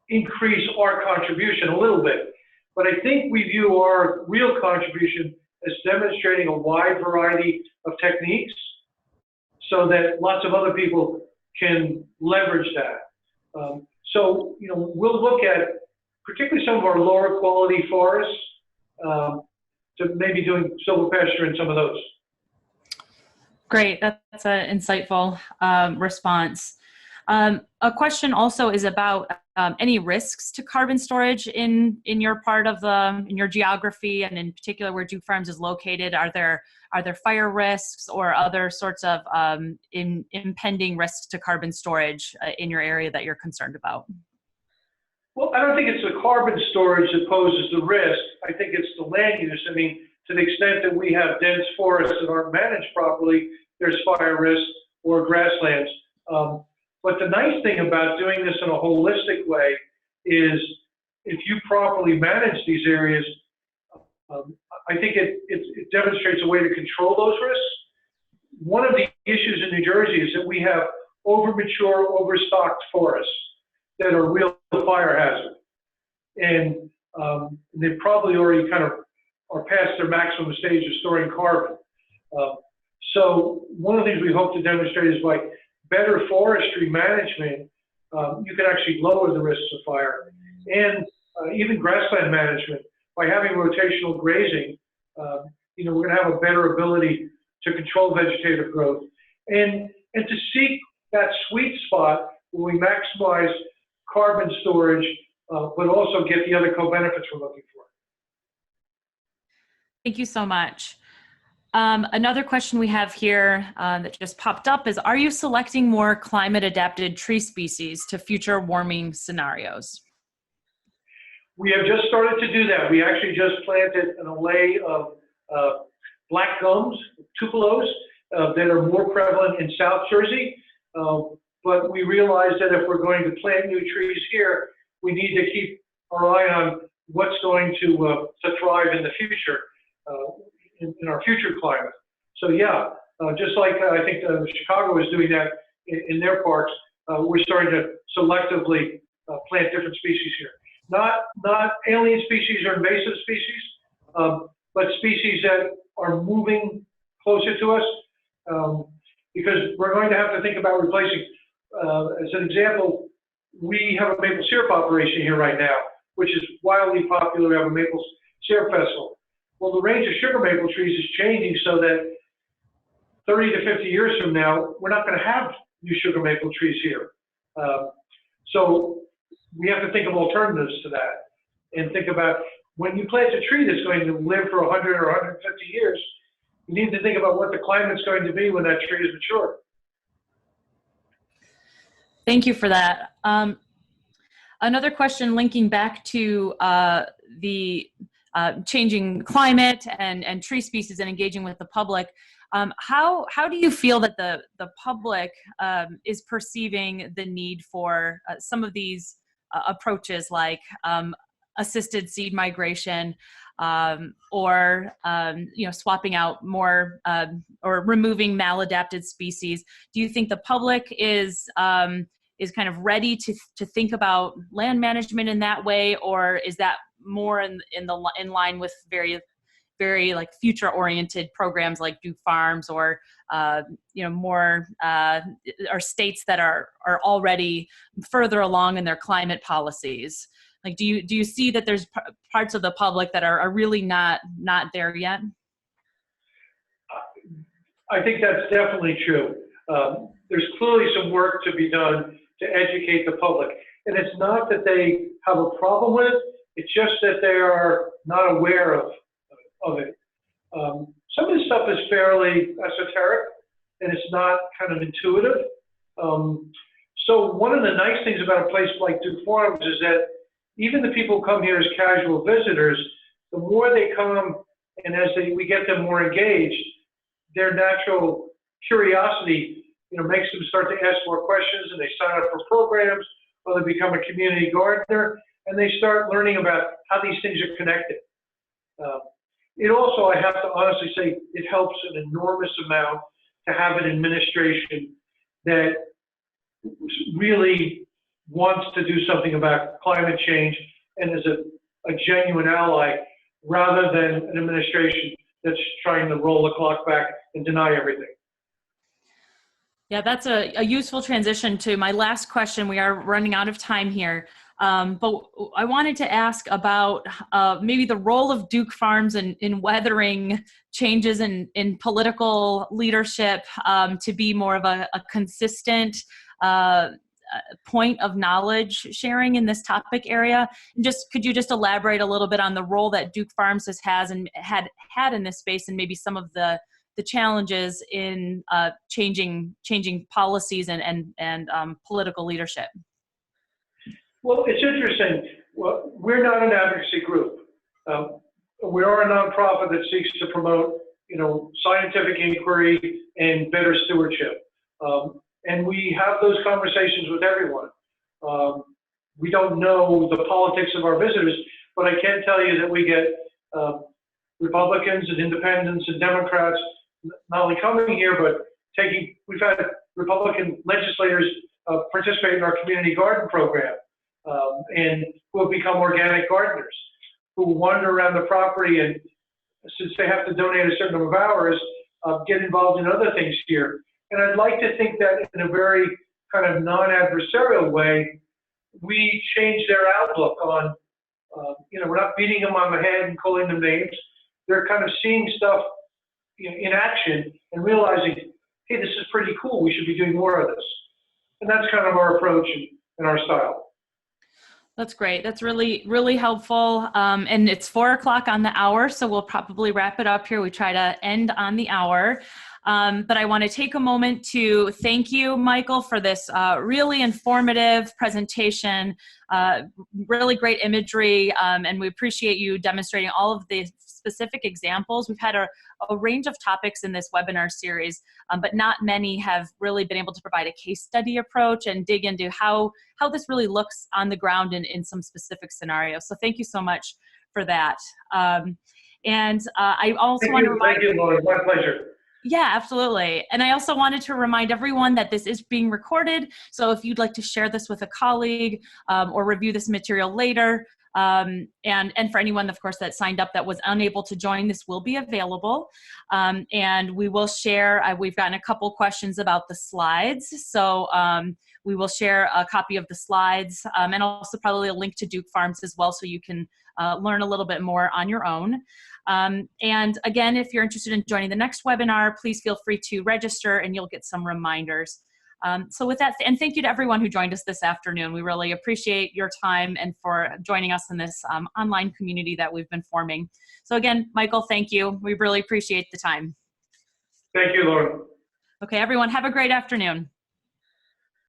increase our contribution a little bit. But I think we view our real contribution as demonstrating a wide variety of techniques so that lots of other people can leverage that. So, you know, we'll look at particularly some of our lower quality forests, to maybe doing silvopasture in some of those. Great, that's an insightful response. A question also is about any risks to carbon storage in your part of in your geography, and in particular where Duke Farms is located. Are there fire risks or other sorts of impending risks to carbon storage in your area that you're concerned about? Well, I don't think it's the carbon storage that poses the risk. I think it's the land use. I mean, to the extent that we have dense forests that aren't managed properly, there's fire risk or grasslands. But the nice thing about doing this in a holistic way is if you properly manage these areas, I think it demonstrates a way to control those risks. One of the issues in New Jersey is that we have over-mature, overstocked forests that are real fire hazard. And they probably already kind of are past their maximum stage of storing carbon. So one of the things we hope to demonstrate is by better forestry management, you can actually lower the risks of fire. And even grassland management, by having rotational grazing, you know, we're gonna have a better ability to control vegetative growth and to seek that sweet spot where we maximize carbon storage, but also get the other co-benefits we're looking for. Thank you so much. Another question we have here that just popped up is, are you selecting more climate adapted tree species to future warming scenarios? We have just started to do that. We actually just planted an array of black gums, tupelos, that are more prevalent in South Jersey. But we realized that if we're going to plant new trees here, we need to keep our eye on what's going to thrive in the future, in our future climate. So yeah, Just like I think Chicago is doing that in their parks, we're starting to selectively plant different species here. Not alien species or invasive species, but species that are moving closer to us, because we're going to have to think about replacing. As an example, we have a maple syrup operation here right now, which is wildly popular. We have a maple syrup festival. Well, the range of sugar maple trees is changing so that 30 to 50 years from now, we're not going to have new sugar maple trees here. So we have to think of alternatives to that and think about when you plant a tree that's going to live for 100 or 150 years, you need to think about what the climate's going to be when that tree is mature. Thank you for that. Another question linking back to the changing climate and tree species and engaging with the public. How do you feel that the public is perceiving the need for some of these approaches like assisted seed migration or swapping out more or removing maladapted species? Do you think the public is kind of ready to think about land management in that way, or is that more in line with very like future oriented programs like Duke Farms or more or states that are already further along in their climate policies? Like, do you see that there's parts of the public that are really not there yet? I think that's definitely true. There's clearly some work to be done to educate the public, and it's not that they have a problem with it. It's just that they are not aware of it. Some of this stuff is fairly esoteric, and it's not kind of intuitive. So one of the nice things about a place like Duke Farms is that even the people who come here as casual visitors, the more they come and as we get them more engaged, their natural curiosity, makes them start to ask more questions, and they sign up for programs, or they become a community gardener, and they start learning about how these things are connected. It also, I have to honestly say, it helps an enormous amount to have an administration that really wants to do something about climate change and is a genuine ally, rather than an administration that's trying to roll the clock back and deny everything. Yeah, that's a useful transition to my last question. We are running out of time here. But I wanted to ask about maybe the role of Duke Farms in weathering changes in political leadership to be more of a consistent point of knowledge sharing in this topic area. And could you just elaborate a little bit on the role that Duke Farms has and had in this space, and maybe some of the challenges in changing policies and political leadership? Well, it's interesting. Well, we're not an advocacy group. We are a nonprofit that seeks to promote, scientific inquiry and better stewardship. And we have those conversations with everyone. We don't know the politics of our visitors, but I can tell you that we get Republicans and independents and Democrats not only coming here, but we've had Republican legislators participate in our community garden program. And who have become organic gardeners, who wander around the property, and since they have to donate a certain number of hours, get involved in other things here. And I'd like to think that in a very kind of non-adversarial way, we change their outlook on, we're not beating them on the head and calling them names. They're kind of seeing stuff in action and realizing, hey, this is pretty cool. We should be doing more of this. And that's kind of our approach and our style. That's great. That's really, really helpful. And it's 4 o'clock on the hour, so we'll probably wrap it up here. We try to end on the hour. But I want to take a moment to thank you, Michael, for this really informative presentation, really great imagery, and we appreciate you demonstrating all of the specific examples. We've had a range of topics in this webinar series, but not many have really been able to provide a case study approach and dig into how this really looks on the ground in some specific scenarios. So thank you so much for that. And I also want to remind you. Thank you, Lauren. My pleasure. Yeah, absolutely. And I also wanted to remind everyone that this is being recorded. So if you'd like to share this with a colleague or review this material later, and for anyone, of course, that signed up that was unable to join, this will be available. And we will share, we've gotten a couple questions about the slides. So we will share a copy of the slides and also probably a link to Duke Farms as well, so you can learn a little bit more on your own. And again, if you're interested in joining the next webinar, please feel free to register and you'll get some reminders. So with that, and thank you to everyone who joined us this afternoon. We really appreciate your time and for joining us in this online community that we've been forming. So again, Michael, thank you. We really appreciate the time. Thank you, Lauren. Okay, everyone, have a great afternoon.